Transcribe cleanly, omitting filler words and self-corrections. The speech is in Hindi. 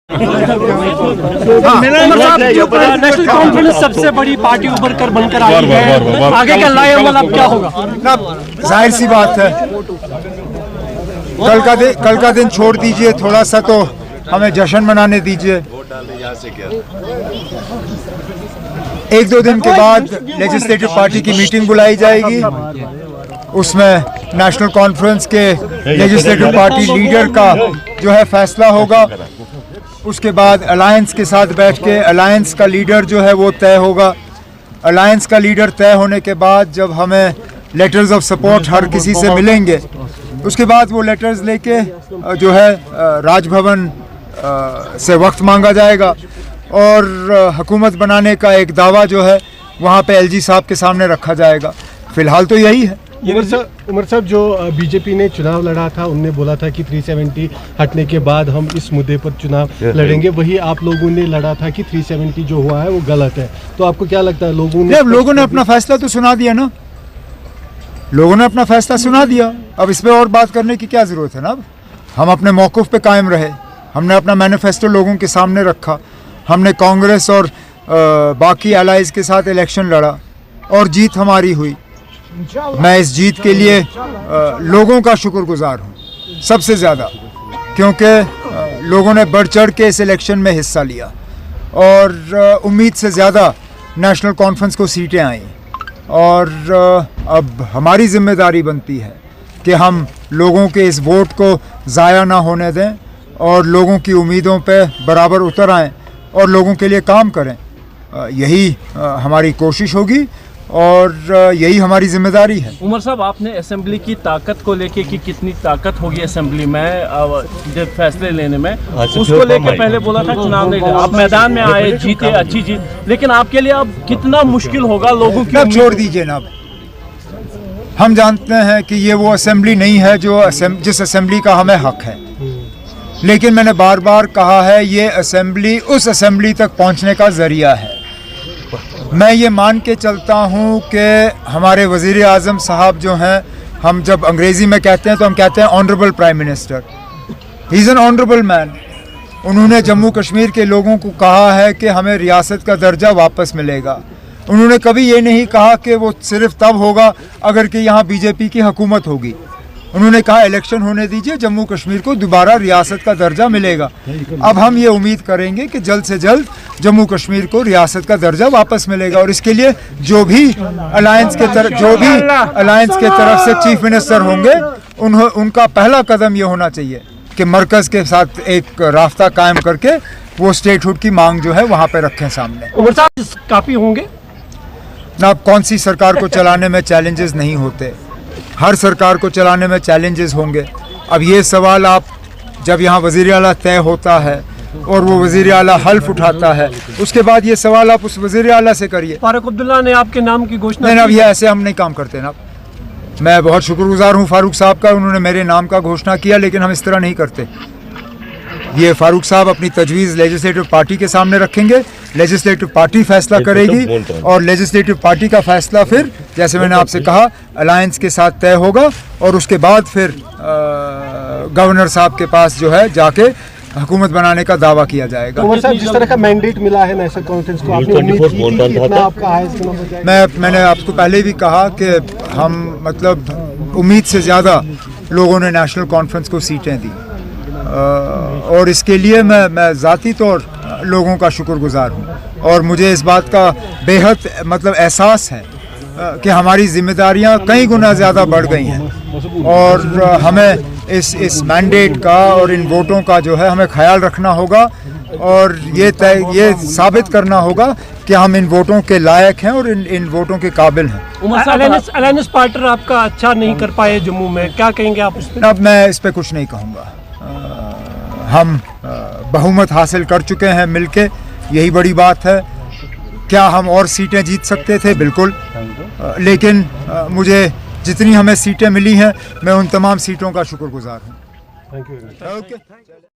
नेशनल कॉन्फ्रेंस सबसे बड़ी पार्टी उभर कर बनकर आई है, आगे का लाएअमल अब क्या होगा? जाहिर सी बात है, कल का दिन छोड़ दीजिए, थोड़ा सा तो हमें जश्न मनाने दीजिए। एक दो दिन के बाद लेजिस्लेटिव पार्टी की मीटिंग बुलाई जाएगी, उसमें नेशनल कॉन्फ्रेंस के लेजिस्लेटिव पार्टी लीडर का जो है फैसला होगा। उसके बाद अलायंस के साथ बैठ के अलायंस का लीडर जो है वो तय होगा। अलायंस का लीडर तय होने के बाद जब हमें लेटर्स ऑफ सपोर्ट हर किसी से मिलेंगे, उसके बाद वो लेटर्स लेके जो है राजभवन से वक्त मांगा जाएगा और हुकूमत बनाने का एक दावा जो है वहाँ पे एलजी साहब के सामने रखा जाएगा। फिलहाल तो यही है। उमर साहब, जो बीजेपी ने चुनाव लड़ा था, उनने बोला था कि 370 हटने के बाद हम इस मुद्दे पर चुनाव लड़ेंगे। वही आप लोगों ने लड़ा था कि 370 जो हुआ है वो गलत है। तो आपको क्या लगता है, लोगों ने अपना फैसला तो सुना दिया ना, लोगों ने अपना फैसला सुना दिया। अब इस पे और बात करने की क्या जरूरत है ना। अब हम अपने मौक़िफ़ पे कायम रहे, हमने अपना मैनिफेस्टो लोगों के सामने रखा, हमने कांग्रेस और बाकी एलाइज के साथ इलेक्शन लड़ा और जीत हमारी हुई। मैं इस जीत के लिए लोगों का शुक्रगुजार हूँ सबसे ज़्यादा, क्योंकि लोगों ने बढ़ चढ़ के इस इलेक्शन में हिस्सा लिया और उम्मीद से ज़्यादा नेशनल कॉन्फ्रेंस को सीटें आईं। और अब हमारी जिम्मेदारी बनती है कि हम लोगों के इस वोट को ज़ाया ना होने दें और लोगों की उम्मीदों पे बराबर उतर आएँ और लोगों के लिए काम करें। यही हमारी कोशिश होगी और यही हमारी जिम्मेदारी है। उमर साहब, आपने असेंबली की ताकत को लेके कि कितनी ताकत होगी असेंबली में जब फैसले लेने में, उसको लेके पहले बोला था चुनाव नहीं, आप मैदान में आए, जीते, अच्छी जीत, लेकिन आपके लिए अब कितना मुश्किल होगा लोगों की? अब छोड़ दीजिए ना, हम जानते हैं कि ये वो असेंबली नहीं है जिस असेंबली का हमें हक है। लेकिन मैंने बार बार कहा है, ये असेंबली उस असेंबली तक पहुंचने का जरिया है। मैं ये मान के चलता हूँ कि हमारे वज़ीर आज़म साहब जो हैं, हम जब अंग्रेज़ी में कहते हैं तो हम कहते हैं honourable prime minister, he is an honourable man. उन्होंने जम्मू कश्मीर के लोगों को कहा है कि हमें रियासत का दर्जा वापस मिलेगा। उन्होंने कभी ये नहीं कहा कि वो सिर्फ तब होगा अगर कि यहाँ बीजेपी की हुकूमत होगी। उन्होंने कहा इलेक्शन होने दीजिए, जम्मू कश्मीर को दोबारा रियासत का दर्जा मिलेगा। अब हम ये उम्मीद करेंगे कि जल्द से जल्द जम्मू कश्मीर को रियासत का दर्जा वापस मिलेगा और इसके लिए जो भी अलायंस के तरफ से चीफ मिनिस्टर होंगे, उनका पहला कदम ये होना चाहिए कि मरकज़ के साथ एक रास्ता कायम करके वो स्टेटहुड की मांग जो है वहाँ पे रखें सामने। उमर साहब, काफ़ी होंगे ना, कौन सी सरकार को चलाने में चैलेंजेस नहीं होते, हर सरकार को चलाने में चैलेंजेस होंगे। अब ये सवाल आप जब यहाँ वज़ीर आला तय होता है और वो वज़ीर आला हल्फ उठाता है, उसके बाद ये सवाल आप उस वज़ीर आला से करिए। फारूक अब्दुल्ला ने आपके नाम की घोषणा नहीं, अब ये ऐसे हम नहीं काम करते ना। मैं बहुत शुक्रगुजार हूँ फारूक साहब का, उन्होंने मेरे नाम का घोषणा किया, लेकिन हम इस तरह नहीं करते। ये फारूक साहब अपनी तजवीज़ लेजिस्लेटिव पार्टी के सामने रखेंगे, लेजिस्लेटिव पार्टी फैसला करेगी और लेजिस्लेटिव पार्टी का फैसला फिर, जैसे मैंने आपसे कहा, अलायंस के साथ तय होगा और उसके बाद फिर गवर्नर साहब के पास जो है जाके हुकूमत बनाने का दावा किया जाएगा। उमर साहब, जिस तरह का मैंडेट मिला है नेशनल कॉन्फ्रेंस को, आपने उम्मीद की थी कि इतना आपका हाईएस्ट नंबर जाएगा? मैंने आपको पहले भी कहा कि हम मतलब उम्मीद से ज़्यादा लोगों ने नेशनल कॉन्फ्रेंस को सीटें दी और इसके लिए मैं ज़ाती तौर लोगों का शुक्रगुजार हूँ और मुझे इस बात का बेहद मतलब एहसास है कि हमारी जिम्मेदारियाँ कई गुना ज़्यादा बढ़ गई हैं और हमें इस मैंडेट का और इन वोटों का जो है हमें ख्याल रखना होगा और ये साबित करना होगा कि हम इन वोटों के लायक हैं और इन वोटों के काबिल हैं। अलायंस पार्टनर आपका अच्छा नहीं कर पाए जम्मू में, क्या कहेंगे आप उस पर? अब मैं इस पर कुछ नहीं कहूँगा। हम बहुमत हासिल कर चुके हैं मिलके, यही बड़ी बात है। क्या हम और सीटें जीत सकते थे? बिल्कुल, लेकिन मुझे जितनी हमें सीटें मिली हैं, मैं उन तमाम सीटों का शुक्रगुजार हूँ। Thank you.